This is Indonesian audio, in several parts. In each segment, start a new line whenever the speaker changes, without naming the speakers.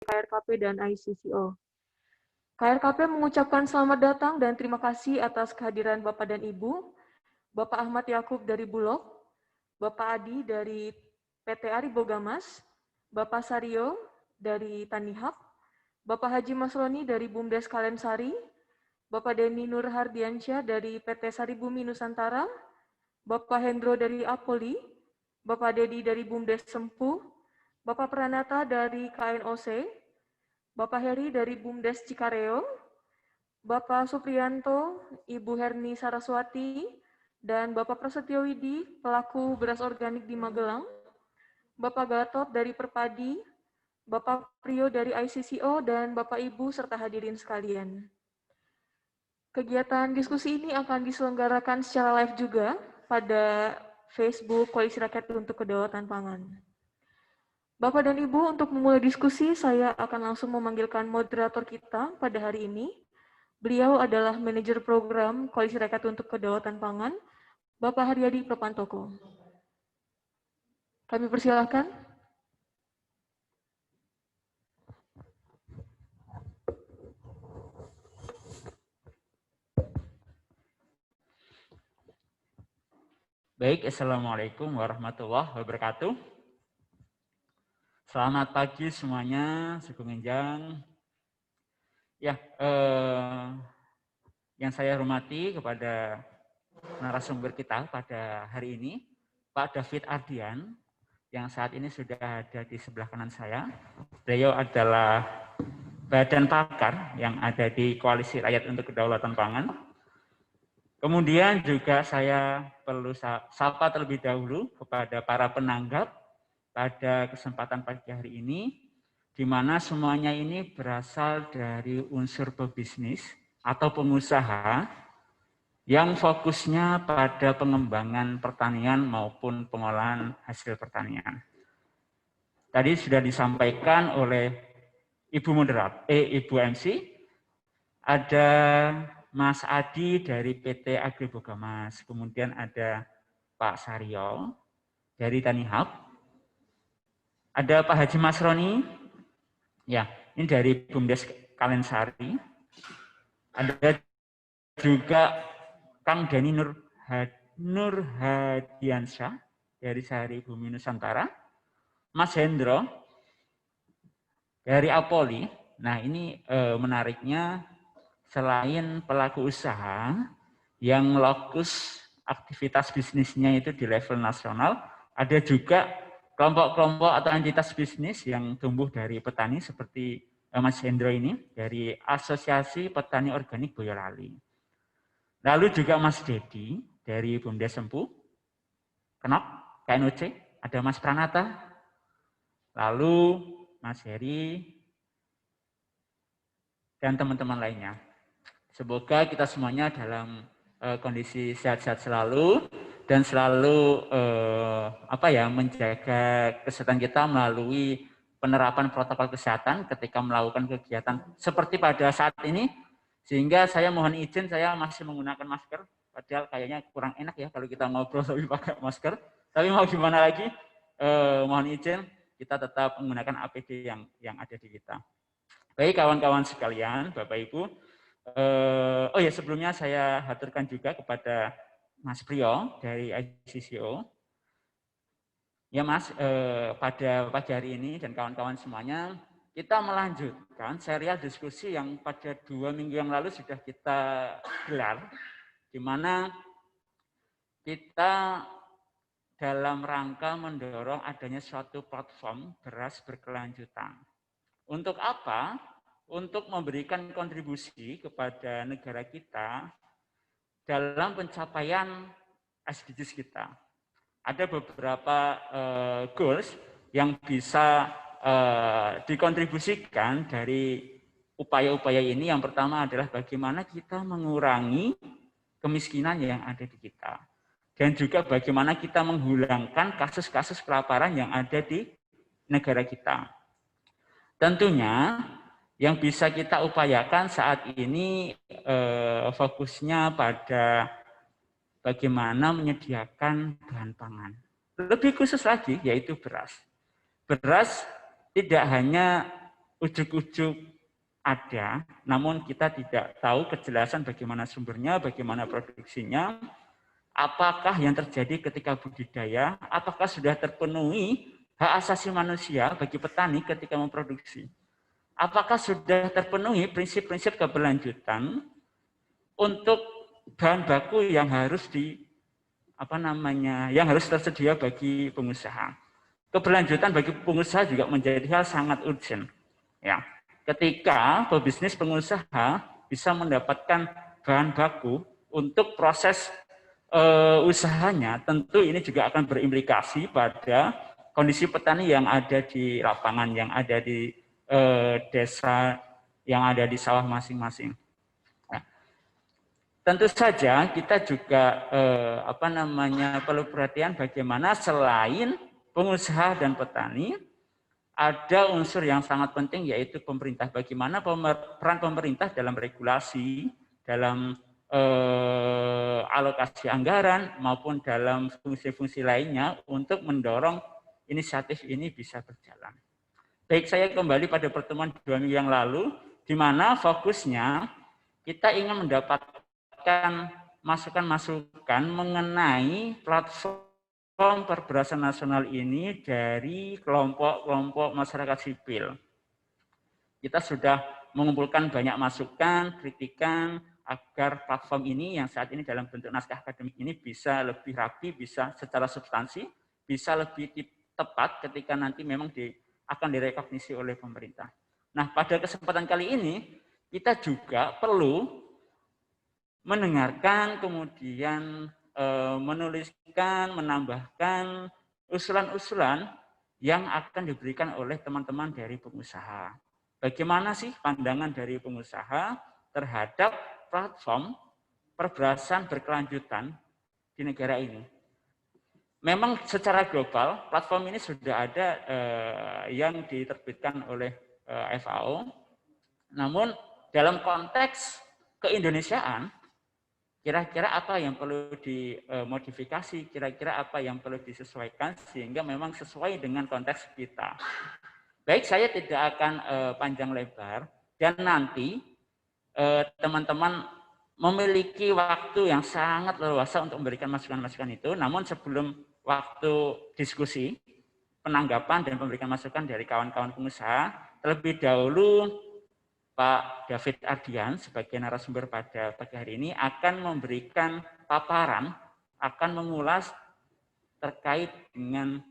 KRKP dan ICCO. KRKP mengucapkan selamat datang dan terima kasih atas kehadiran Bapak dan Ibu, Bapak Ahmad Yakub dari Bulog, Bapak Adi dari PT Aribogamas, Bapak Sario dari Tanihub, Bapak Haji Masroni dari BUMDes Kalensari, Bapak Denny Nur Hardiansyah dari PT Saribumi Nusantara, Bapak Hendro dari Apoli, Bapak Dedi dari BUMDes Sempu, Bapak Pranata dari KNOC, Bapak Heri dari BUMDes Cikareo, Bapak Supriyanto, Ibu Herni Saraswati, dan Bapak Prasetyo Widi, pelaku beras organik di Magelang, Bapak Gatot dari Perpadi, Bapak Prio dari ICCO, dan Bapak Ibu serta hadirin sekalian. Kegiatan diskusi ini akan diselenggarakan secara live juga pada Facebook Koalisi Rakyat untuk Kedaulatan Pangan. Bapak dan Ibu, untuk memulai diskusi, saya akan langsung memanggilkan moderator kita pada hari ini. Beliau adalah manajer program Koalisi Rakyat untuk Kedaulatan Pangan, Bapak Haryadi Propantoko. Kami persilahkan.
Baik, Assalamualaikum warahmatullahi wabarakatuh. Selamat pagi semuanya, Sugeng Enjang. Ya, yang saya hormati kepada narasumber kita pada hari ini, Pak David Ardian, yang saat ini sudah ada di sebelah kanan saya. Beliau adalah badan pakar yang ada di Koalisi Rakyat untuk Kedaulatan Pangan. Kemudian juga saya perlu sapa terlebih dahulu kepada para penanggap pada kesempatan pagi hari ini, di mana semuanya ini berasal dari unsur pebisnis atau pengusaha yang fokusnya pada pengembangan pertanian maupun pengolahan hasil pertanian. Tadi sudah disampaikan oleh Ibu MC, ada Mas Adi dari PT Aribogamas, kemudian ada Pak Sario dari Tanihub, ada Pak Haji Masroni, ya ini dari BUMDes Kalensari, ada juga Kang Denny Nur Hadiansyah dari Saribumi Nusantara, Mas Hendro dari Apoli. Nah ini menariknya, selain pelaku usaha yang lokus aktivitas bisnisnya itu di level nasional, ada juga kelompok-kelompok atau entitas bisnis yang tumbuh dari petani seperti Mas Hendro ini dari Asosiasi Petani Organik Boyolali. Lalu juga Mas Dedi dari BUMDes Sempu, KNOC, KNOC, ada Mas Pranata, lalu Mas Heri, dan teman-teman lainnya. Semoga kita semuanya dalam kondisi sehat-sehat selalu dan selalu menjaga kesehatan kita melalui penerapan protokol kesehatan ketika melakukan kegiatan seperti pada saat ini. Sehingga saya mohon izin, saya masih menggunakan masker, padahal kayaknya kurang enak ya kalau kita ngobrol tapi pakai masker. Tapi mau gimana lagi, mohon izin kita tetap menggunakan APD yang ada di kita. Baik kawan-kawan sekalian, Bapak Ibu. Sebelumnya saya haturkan juga kepada Mas Prio dari ICCO. Ya Mas, pada pagi hari ini dan kawan-kawan semuanya, kita melanjutkan serial diskusi yang pada 2 minggu yang lalu sudah kita gelar, di mana kita dalam rangka mendorong adanya suatu platform beras berkelanjutan. Untuk apa? Untuk memberikan kontribusi kepada negara kita dalam pencapaian SDGs kita. Ada beberapa goals yang bisa dikontribusikan dari upaya-upaya ini. Yang pertama adalah bagaimana kita mengurangi kemiskinan yang ada di kita. Dan juga bagaimana kita menghilangkan kasus-kasus kelaparan yang ada di negara kita. Tentunya yang bisa kita upayakan saat ini fokusnya pada bagaimana menyediakan bahan pangan. Lebih khusus lagi yaitu beras. Beras tidak hanya ujuk-ujuk ada, namun kita tidak tahu kejelasan bagaimana sumbernya, bagaimana produksinya, apakah yang terjadi ketika budidaya, apakah sudah terpenuhi hak asasi manusia bagi petani ketika memproduksi, apakah sudah terpenuhi prinsip-prinsip keberlanjutan untuk bahan baku yang harus yang harus tersedia bagi pengusaha. Keberlanjutan bagi pengusaha juga menjadi hal sangat urgent. Ya, ketika pebisnis pengusaha bisa mendapatkan bahan baku untuk proses usahanya, tentu ini juga akan berimplikasi pada kondisi petani yang ada di lapangan, yang ada di desa, yang ada di sawah masing-masing. Nah, tentu saja kita juga perlu perhatian bagaimana selain pengusaha dan petani, ada unsur yang sangat penting yaitu pemerintah. Bagaimana peran pemerintah dalam regulasi, dalam alokasi anggaran maupun dalam fungsi-fungsi lainnya untuk mendorong inisiatif ini bisa berjalan. Baik, saya kembali pada pertemuan 2 minggu yang lalu, di mana fokusnya kita ingin mendapatkan masukan-masukan mengenai platform perberasan nasional ini dari kelompok-kelompok masyarakat sipil. Kita sudah mengumpulkan banyak masukan, kritikan, agar platform ini yang saat ini dalam bentuk naskah akademik ini bisa lebih rapi, bisa secara substansi, bisa lebih tepat ketika nanti memang akan direkognisi oleh pemerintah. Nah, pada kesempatan kali ini, kita juga perlu mendengarkan, kemudian menuliskan, menambahkan usulan-usulan yang akan diberikan oleh teman-teman dari pengusaha. Bagaimana sih pandangan dari pengusaha terhadap platform perberasan berkelanjutan di negara ini? Memang secara global, platform ini sudah ada yang diterbitkan oleh FAO. Namun dalam konteks keindonesiaan, kira-kira apa yang perlu dimodifikasi, kira-kira apa yang perlu disesuaikan sehingga memang sesuai dengan konteks kita. Baik, saya tidak akan panjang lebar dan nanti teman-teman memiliki waktu yang sangat leluasa untuk memberikan masukan-masukan itu. Namun sebelum waktu diskusi, penanggapan dan memberikan masukan dari kawan-kawan pengusaha, terlebih dahulu Pak David Ardian sebagai narasumber pada pagi hari ini akan memberikan paparan, akan mengulas terkait dengan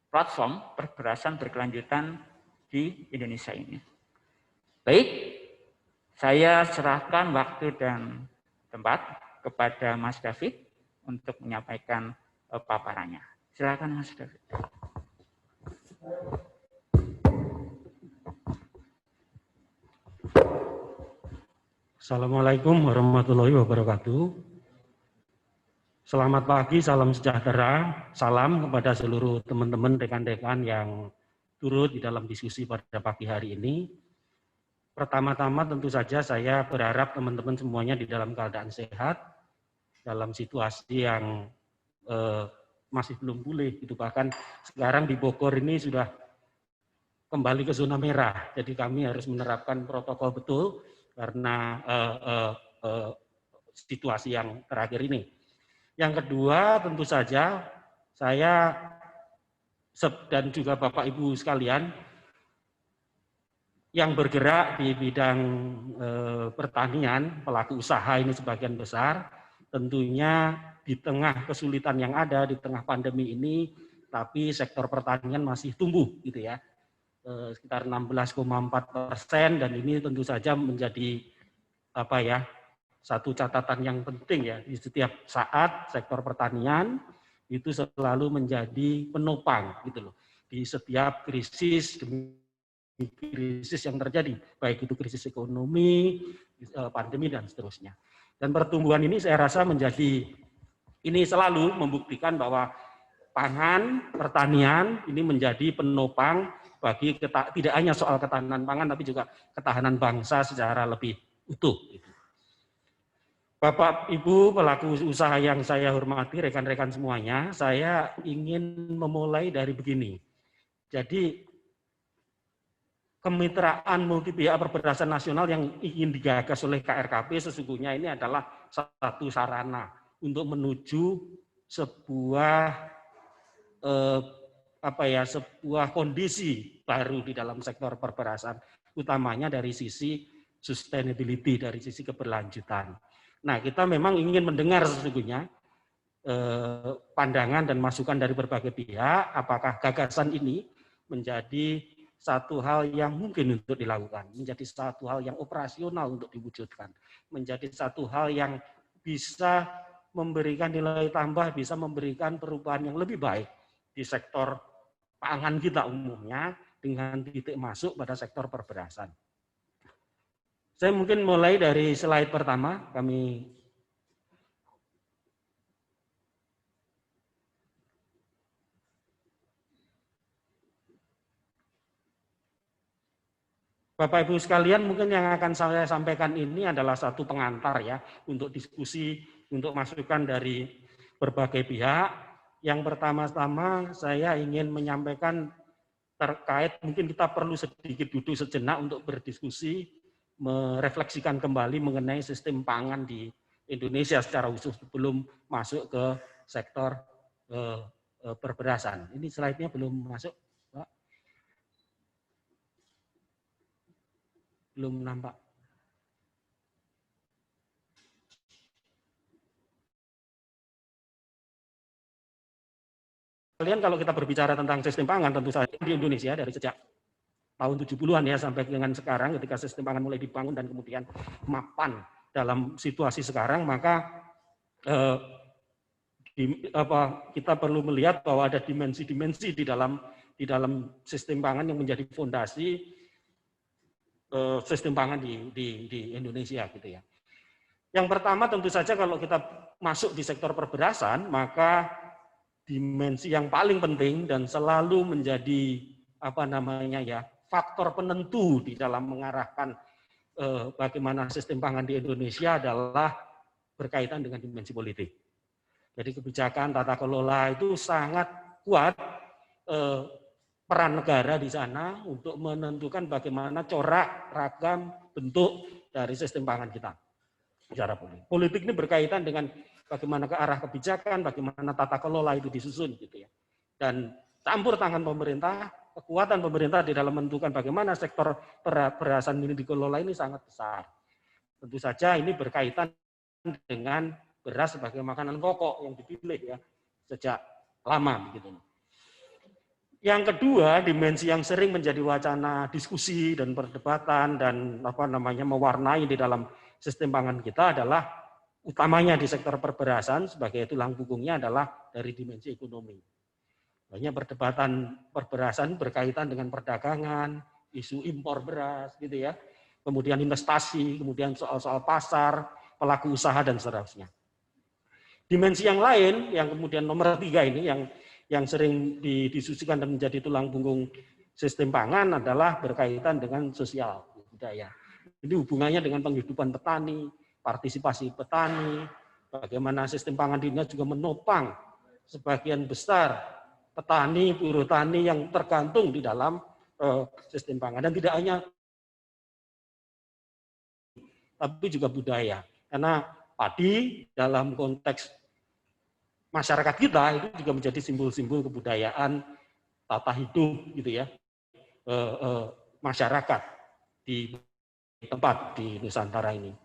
platform perberasan berkelanjutan di Indonesia ini. Baik, saya serahkan waktu dan tempat kepada Mas David untuk menyampaikan paparannya. Silakan Mas David.
Assalamualaikum warahmatullahi wabarakatuh. Selamat pagi, salam sejahtera, salam kepada seluruh teman-teman rekan-rekan yang turut di dalam diskusi pada pagi hari ini. Pertama-tama tentu saja saya berharap teman-teman semuanya di dalam keadaan sehat, dalam situasi yang masih belum pulih. Gitu. Bahkan sekarang di Bogor ini sudah kembali ke zona merah, jadi kami harus menerapkan protokol betul karena situasi yang terakhir ini. Yang kedua, tentu saja saya dan juga Bapak Ibu sekalian yang bergerak di bidang pertanian, pelaku usaha ini sebagian besar, tentunya di tengah kesulitan yang ada, di tengah pandemi ini, tapi sektor pertanian masih tumbuh, gitu ya, sekitar 16,4%, dan ini tentu saja menjadi satu catatan yang penting ya, di setiap saat sektor pertanian itu selalu menjadi penopang, gitu loh, di setiap krisis yang terjadi, baik itu krisis ekonomi, pandemi, dan seterusnya. Dan pertumbuhan ini saya rasa ini selalu membuktikan bahwa pangan, pertanian ini menjadi penopang bagi tidak hanya soal ketahanan pangan, tapi juga ketahanan bangsa secara lebih utuh. Bapak, Ibu, pelaku usaha yang saya hormati, rekan-rekan semuanya, saya ingin memulai dari begini. Jadi, kemitraan multi pihak perberasan nasional yang ingin digagas oleh KRKP sesungguhnya ini adalah satu sarana untuk menuju sebuah sebuah kondisi baru di dalam sektor perberasan, utamanya dari sisi sustainability, dari sisi keberlanjutan. Nah, kita memang ingin mendengar sesungguhnya pandangan dan masukan dari berbagai pihak, apakah gagasan ini menjadi satu hal yang mungkin untuk dilakukan, menjadi satu hal yang operasional untuk diwujudkan, menjadi satu hal yang bisa memberikan nilai tambah, bisa memberikan perubahan yang lebih baik di sektor pangan kita umumnya dengan titik masuk pada sektor perberasan. Saya mungkin mulai dari slide pertama, Bapak Ibu sekalian, mungkin yang akan saya sampaikan ini adalah satu pengantar ya untuk diskusi, untuk masukan dari berbagai pihak. Yang pertama-tama saya ingin menyampaikan terkait mungkin kita perlu sedikit duduk sejenak untuk berdiskusi, merefleksikan kembali mengenai sistem pangan di Indonesia secara khusus sebelum masuk ke sektor perberasan. Ini slide-nya belum masuk. Belum nampak. Kalian kalau kita berbicara tentang sistem pangan tentu saja di Indonesia dari sejak tahun 70-an ya sampai dengan sekarang ketika sistem pangan mulai dibangun dan kemudian mapan dalam situasi sekarang, maka kita perlu melihat bahwa ada dimensi-dimensi di dalam sistem pangan yang menjadi fondasi sistem pangan di Indonesia gitu ya. Yang pertama tentu saja kalau kita masuk di sektor perberasan, maka dimensi yang paling penting dan selalu menjadi faktor penentu di dalam mengarahkan bagaimana sistem pangan di Indonesia adalah berkaitan dengan dimensi politik. Jadi kebijakan tata kelola itu sangat kuat peran negara di sana untuk menentukan bagaimana corak, ragam, bentuk dari sistem pangan kita secara politik. Politik ini berkaitan dengan bagaimana ke arah kebijakan, bagaimana tata kelola itu disusun gitu ya. Dan campur tangan pemerintah, kekuatan pemerintah di dalam menentukan bagaimana sektor berasan ini dikelola ini sangat besar. Tentu saja ini berkaitan dengan beras sebagai makanan pokok yang dipilih ya sejak lama begitu. Yang kedua, dimensi yang sering menjadi wacana diskusi dan perdebatan dan mewarnai di dalam sistem pangan kita adalah utamanya di sektor perberasan sebagai tulang punggungnya adalah dari dimensi ekonomi. Banyak perdebatan perberasan berkaitan dengan perdagangan, isu impor beras gitu ya. Kemudian investasi, kemudian soal-soal pasar, pelaku usaha dan seterusnya. Dimensi yang lain yang kemudian nomor 3 ini yang sering didiskusikan dan menjadi tulang punggung sistem pangan adalah berkaitan dengan sosial budaya. Jadi hubungannya dengan penghidupan petani, partisipasi petani, bagaimana sistem pangan di Indonesia juga menopang sebagian besar petani, buruh tani yang tergantung di dalam sistem pangan. Dan tidak hanya tapi juga budaya. Karena padi dalam konteks masyarakat kita itu juga menjadi simbol-simbol kebudayaan, tata hidup gitu ya, masyarakat di tempat di Nusantara ini.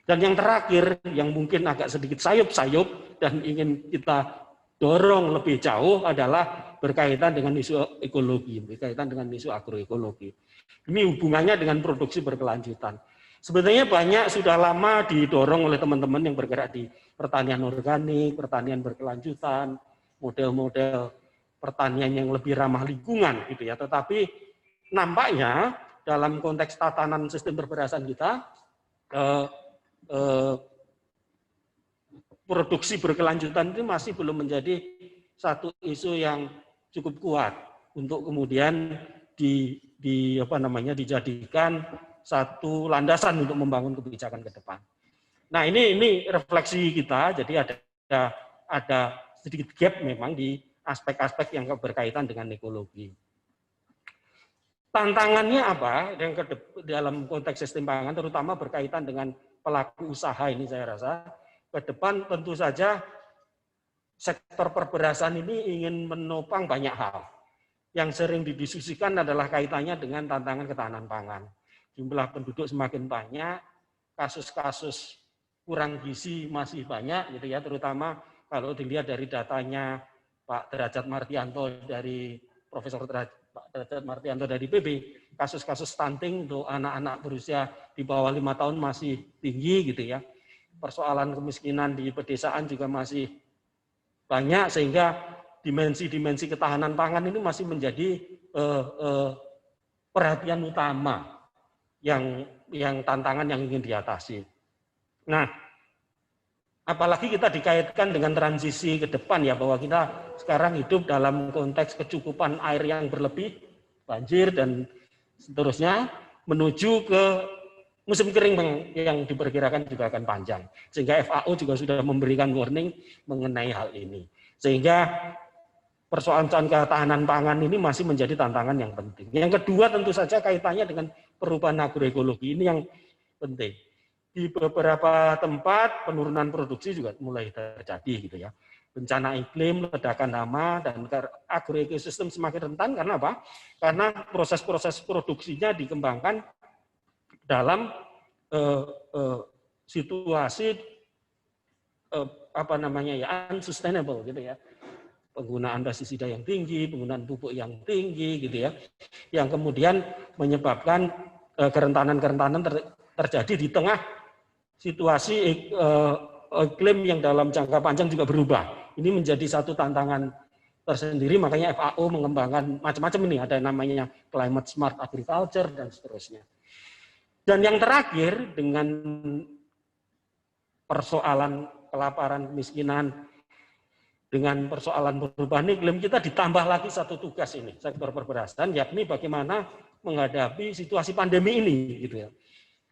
Dan yang terakhir, yang mungkin agak sedikit sayup-sayup dan ingin kita dorong lebih jauh adalah berkaitan dengan isu ekologi, berkaitan dengan isu agroekologi. Ini hubungannya dengan produksi berkelanjutan. Sebenarnya banyak sudah lama didorong oleh teman-teman yang bergerak di pertanian organik, pertanian berkelanjutan, model-model pertanian yang lebih ramah lingkungan gitu ya. Tetapi nampaknya dalam konteks tatanan sistem perberasan kita, produksi berkelanjutan itu masih belum menjadi satu isu yang cukup kuat untuk kemudian dijadikan satu landasan untuk membangun kebijakan ke depan. Nah ini refleksi kita, jadi ada sedikit gap memang di aspek-aspek yang berkaitan dengan ekologi. Tantangannya apa yang dalam konteks sistem pangan, terutama berkaitan dengan pelaku usaha ini saya rasa, ke depan tentu saja sektor perberasan ini ingin menopang banyak hal. Yang sering didiskusikan adalah kaitannya dengan tantangan ketahanan pangan. Jumlah penduduk semakin banyak, kasus-kasus kurang gizi masih banyak, gitu ya, terutama kalau dilihat dari datanya Pak Derajat Martianto dari Profesor Derajat Martianto dari PB, kasus-kasus stunting untuk anak-anak berusia di bawah 5 tahun masih tinggi, gitu ya. Persoalan kemiskinan di pedesaan juga masih banyak, sehingga dimensi-dimensi ketahanan pangan ini masih menjadi perhatian utama yang tantangan yang ingin diatasi. Nah, apalagi kita dikaitkan dengan transisi ke depan ya, bahwa kita sekarang hidup dalam konteks kecukupan air yang berlebih, banjir dan seterusnya, menuju ke musim kering yang diperkirakan juga akan panjang. Sehingga FAO juga sudah memberikan warning mengenai hal ini. Sehingga persoalan ketahanan pangan ini masih menjadi tantangan yang penting. Yang kedua tentu saja kaitannya dengan perubahan agroekologi, ini yang penting. Di beberapa tempat penurunan produksi juga mulai terjadi, gitu ya. Bencana iklim, ledakan hama, dan agroekosistem semakin rentan karena apa? Karena proses-proses produksinya dikembangkan dalam situasi unsustainable, gitu ya. Penggunaan pestisida yang tinggi, penggunaan pupuk yang tinggi, gitu ya, yang kemudian menyebabkan kerentanan-kerentanan terjadi di tengah situasi iklim yang dalam jangka panjang juga berubah. Ini menjadi satu tantangan tersendiri, makanya FAO mengembangkan macam-macam ini, ada namanya climate smart agriculture dan seterusnya. Dan yang terakhir, dengan persoalan kelaparan, kemiskinan, dengan persoalan perubahan iklim, kita ditambah lagi satu tugas ini, sektor perberasan, yakni bagaimana menghadapi situasi pandemi ini, gitu ya.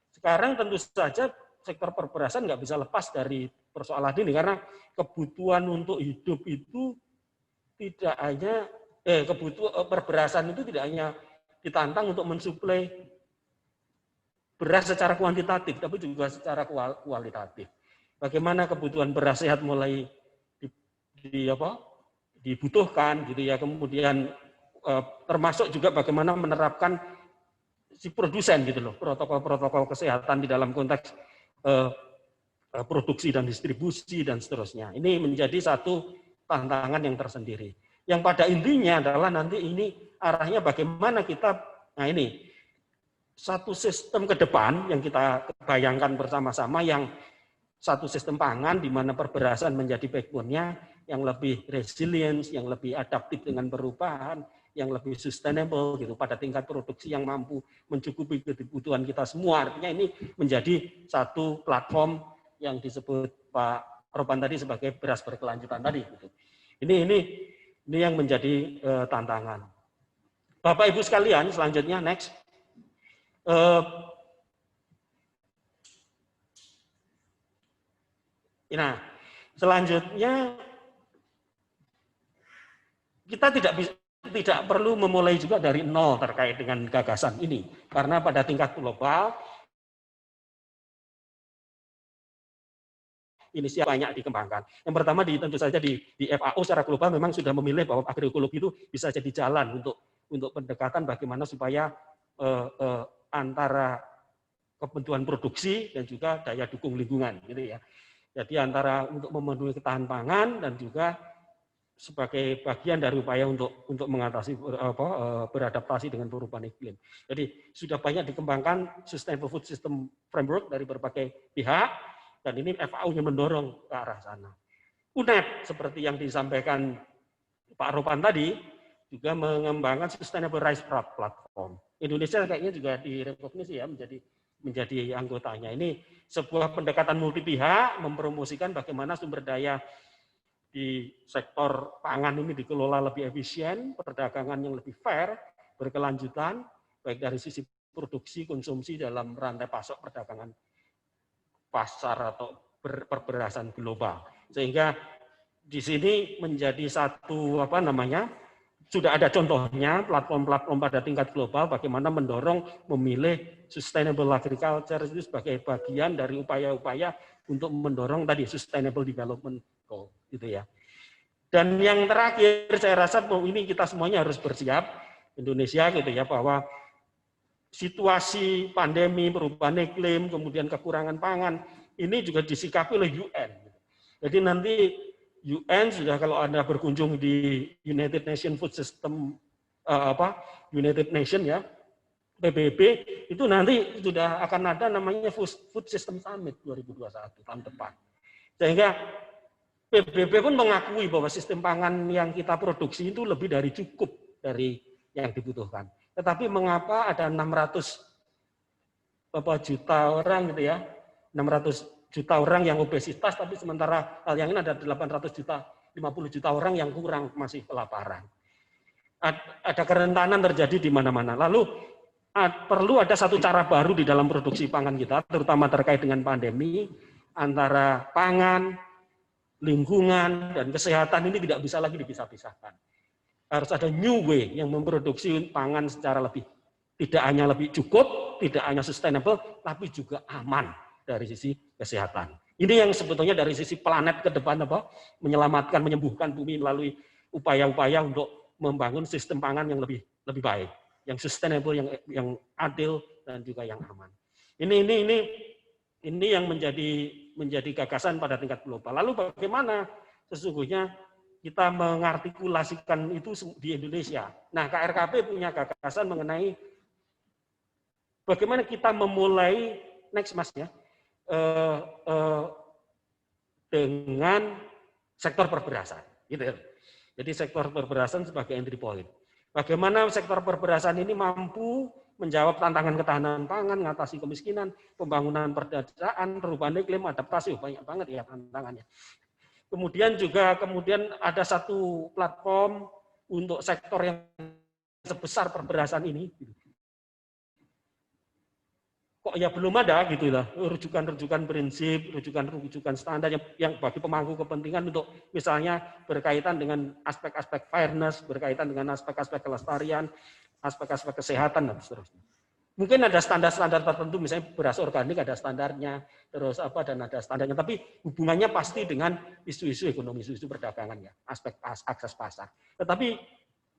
Sekarang tentu saja sektor perberasan nggak bisa lepas dari persoalan ini, karena kebutuhan untuk hidup itu tidak hanya perberasan itu tidak hanya ditantang untuk mensuplai beras secara kuantitatif, tapi juga secara kualitatif. Bagaimana kebutuhan beras sehat mulai dibutuhkan, gitu ya. Kemudian termasuk juga bagaimana menerapkan si produsen, gitu loh, protokol-protokol kesehatan di dalam konteks produksi dan distribusi dan seterusnya. Ini menjadi satu tantangan yang tersendiri. Yang pada intinya adalah nanti ini arahnya bagaimana kita, nah ini satu sistem ke depan yang kita bayangkan bersama-sama, yang satu sistem pangan di mana perberasan menjadi backbone-nya, yang lebih resilient, yang lebih adaptif dengan perubahan, yang lebih sustainable, gitu, pada tingkat produksi yang mampu mencukupi kebutuhan kita semua. Artinya ini menjadi satu platform yang disebut Pak Ropan tadi sebagai beras berkelanjutan tadi, gitu. Ini yang menjadi tantangan. Bapak Ibu sekalian, selanjutnya next. Nah, selanjutnya kita tidak perlu memulai juga dari nol terkait dengan gagasan ini, karena pada tingkat global inisiatif banyak dikembangkan. Yang pertama tentu saja di FAO secara global memang sudah memilih bahwa agroekologi itu bisa jadi jalan untuk pendekatan bagaimana supaya antara kebutuhan produksi dan juga daya dukung lingkungan, gitu ya. Jadi antara untuk memenuhi ketahanan pangan dan juga sebagai bagian dari upaya untuk mengatasi beradaptasi dengan perubahan iklim. Jadi sudah banyak dikembangkan Sustainable Food System Framework dari berbagai pihak, dan ini FAO-nya mendorong ke arah sana. UNEP seperti yang disampaikan Pak Ropan tadi juga mengembangkan Sustainable Rice Platform. Indonesia kayaknya juga direkognisi ya menjadi anggotanya. Ini sebuah pendekatan multi pihak mempromosikan bagaimana sumber daya di sektor pangan ini dikelola lebih efisien, perdagangan yang lebih fair, berkelanjutan, baik dari sisi produksi, konsumsi dalam rantai pasok perdagangan pasar atau perberasan global. Sehingga di sini menjadi satu sudah ada contohnya platform-platform pada tingkat global bagaimana mendorong memilih sustainable agriculture itu sebagai bagian dari upaya-upaya untuk mendorong tadi sustainable development goal gitu ya. Dan yang terakhir saya rasa ini kita semuanya harus bersiap Indonesia gitu ya, bahwa situasi pandemi, perubahan iklim, kemudian kekurangan pangan ini juga disikapi oleh UN. Jadi nanti UN sudah, kalau Anda berkunjung di United Nation Food System United Nation ya, PBB, itu nanti sudah akan ada namanya Food System Summit 2021 tahun depan. Sehingga PBB pun mengakui bahwa sistem pangan yang kita produksi itu lebih dari cukup dari yang dibutuhkan. Tetapi mengapa ada 600 juta orang gitu ya, 600 juta orang yang obesitas, tapi sementara hal yang ini ada 800 juta, 50 juta orang yang kurang, masih kelaparan. Ada kerentanan terjadi di mana-mana. Lalu perlu ada satu cara baru di dalam produksi pangan kita, terutama terkait dengan pandemi, antara pangan, lingkungan, dan kesehatan ini tidak bisa lagi dipisah-pisahkan. Harus ada new way yang memproduksi pangan secara tidak hanya lebih cukup, tidak hanya sustainable, tapi juga aman dari sisi kesehatan. Ini yang sebetulnya dari sisi planet ke depan menyelamatkan, menyembuhkan bumi melalui upaya-upaya untuk membangun sistem pangan yang lebih baik, yang sustainable, yang adil dan juga yang aman. Ini yang menjadi gagasan pada tingkat global. Lalu bagaimana sesungguhnya kita mengartikulasikan itu di Indonesia? Nah, KRKP punya gagasan mengenai bagaimana kita memulai next Mas ya, dengan sektor perberasan, gitu. Jadi sektor perberasan sebagai entry point. Bagaimana sektor perberasan ini mampu menjawab tantangan ketahanan pangan, mengatasi kemiskinan, pembangunan perdesaan, perubahan iklim, adaptasi, banyak banget ya tantangannya. Kemudian ada satu platform untuk sektor yang sebesar perberasan ini. Kok ya belum ada gitu lah, rujukan prinsip, rujukan standar yang bagi pemangku kepentingan untuk misalnya berkaitan dengan aspek-aspek fairness, berkaitan dengan aspek-aspek kelestarian, aspek-aspek kesehatan dan seterusnya. Mungkin ada standar-standar tertentu, misalnya beras organik ada standarnya, terus dan ada standarnya, tapi hubungannya pasti dengan isu-isu ekonomi, isu-isu perdagangan ya, aspek akses pasar. Tetapi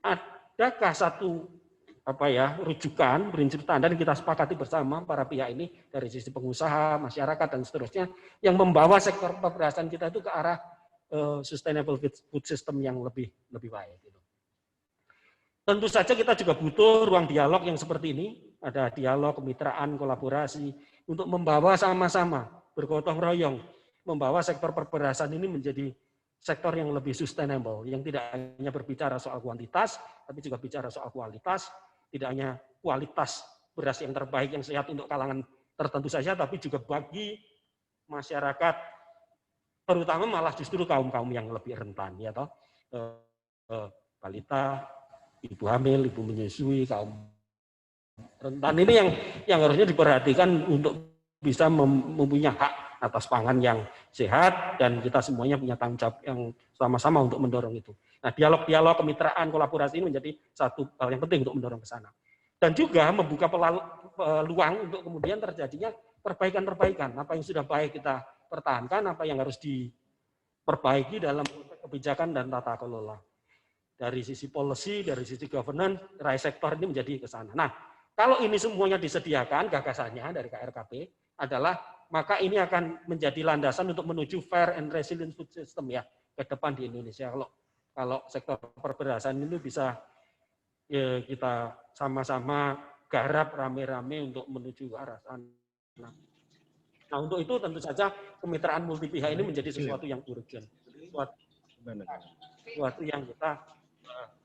adakah satu rujukan, prinsip standar yang kita sepakati bersama para pihak ini dari sisi pengusaha, masyarakat dan seterusnya yang membawa sektor perberasan kita itu ke arah sustainable food system yang lebih baik. Gitu. Tentu saja kita juga butuh ruang dialog yang seperti ini, ada dialog, kemitraan, kolaborasi untuk membawa sama-sama bergotong royong, membawa sektor perberasan ini menjadi sektor yang lebih sustainable, yang tidak hanya berbicara soal kuantitas, tapi juga bicara soal kualitas. Tidak hanya kualitas beras yang terbaik, yang sehat untuk kalangan tertentu saja, tapi juga bagi masyarakat, terutama malah justru kaum-kaum yang lebih rentan, ya toh, balita, ibu hamil, ibu menyusui, kaum rentan ini yang harusnya diperhatikan untuk bisa mempunyai hak atas pangan yang sehat, dan kita semuanya punya tanggung jawab yang sama-sama untuk mendorong itu. Nah, dialog-dialog, kemitraan, kolaborasi ini menjadi satu hal yang penting untuk mendorong ke sana. Dan juga membuka peluang untuk kemudian terjadinya perbaikan-perbaikan. Apa yang sudah baik kita pertahankan, apa yang harus diperbaiki dalam kebijakan dan tata kelola. Dari sisi policy, dari sisi governance, rai sektor ini menjadi ke sana. Nah, kalau ini semuanya disediakan, gagasannya dari KRKP adalah, maka ini akan menjadi landasan untuk menuju fair and resilient food system ya ke depan di Indonesia. Kalau sektor perberasan ini bisa ya, kita sama-sama garap rame-rame untuk menuju ke arah sana. Nah, untuk itu tentu saja kemitraan multi pihak ini menjadi sesuatu yang urgent, sesuatu yang kita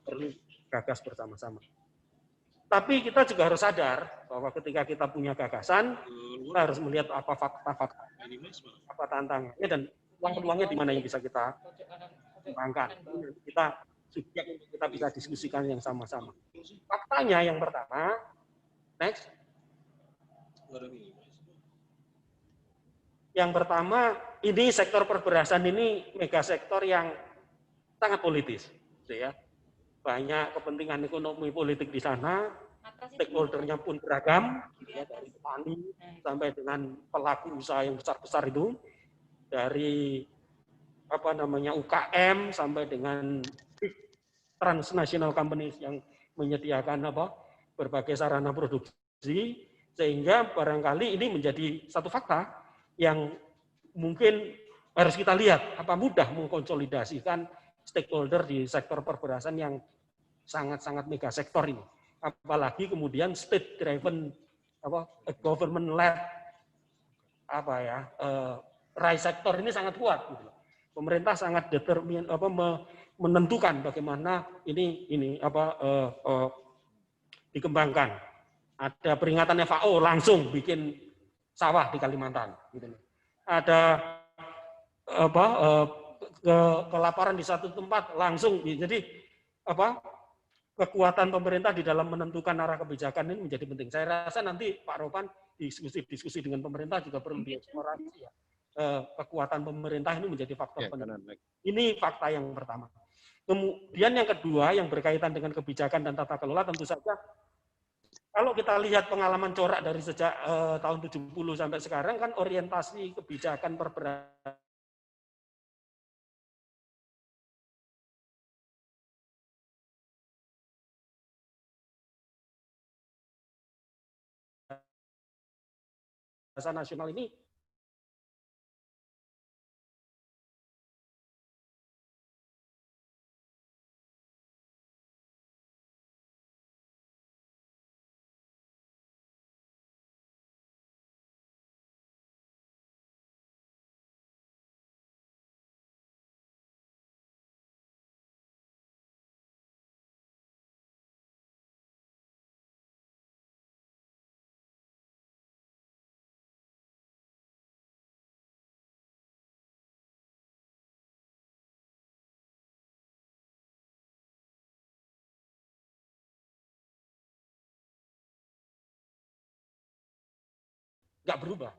perlu gagas bersama-sama. Tapi kita juga harus sadar bahwa ketika kita punya gagasan, kita harus melihat apa fakta-fakta, apa tantangannya, dan peluang-peluangnya di mana yang bisa kita kembangkan. Kita subjek untuk kita bisa diskusikan yang sama-sama. Faktanya yang pertama, next. Yang pertama, ini sektor perberasan ini mega sektor yang sangat politis, gitu ya. banyak kepentingan ekonomi politik di sana, stakeholder-nya pun beragam, ya, dari petani sampai dengan pelaku usaha yang besar-besar itu, dari apa namanya UKM sampai dengan transnational companies yang menyediakan berbagai sarana produksi, sehingga barangkali ini menjadi satu fakta yang mungkin harus kita lihat, apa mudah mengkonsolidasikan stakeholder di sektor perberasan yang sangat-sangat mega sektor ini. Apalagi kemudian state driven government led rice sector ini sangat kuat gitu. Pemerintah sangat menentukan bagaimana ini dikembangkan. Ada peringatan FAO langsung bikin sawah di Kalimantan gitu. Ada kelaparan di satu tempat langsung, jadi kekuatan pemerintah di dalam menentukan arah kebijakan ini menjadi penting. Saya rasa nanti Pak Ropan diskusi dengan pemerintah juga perlu dieksplorasi ya. Kekuatan pemerintah ini menjadi faktor penting. Ini fakta yang pertama. Kemudian yang kedua yang berkaitan dengan kebijakan dan tata kelola, tentu saja kalau kita lihat pengalaman corak dari sejak tahun 70 sampai sekarang kan orientasi kebijakan perberasan nasional ini nggak berubah.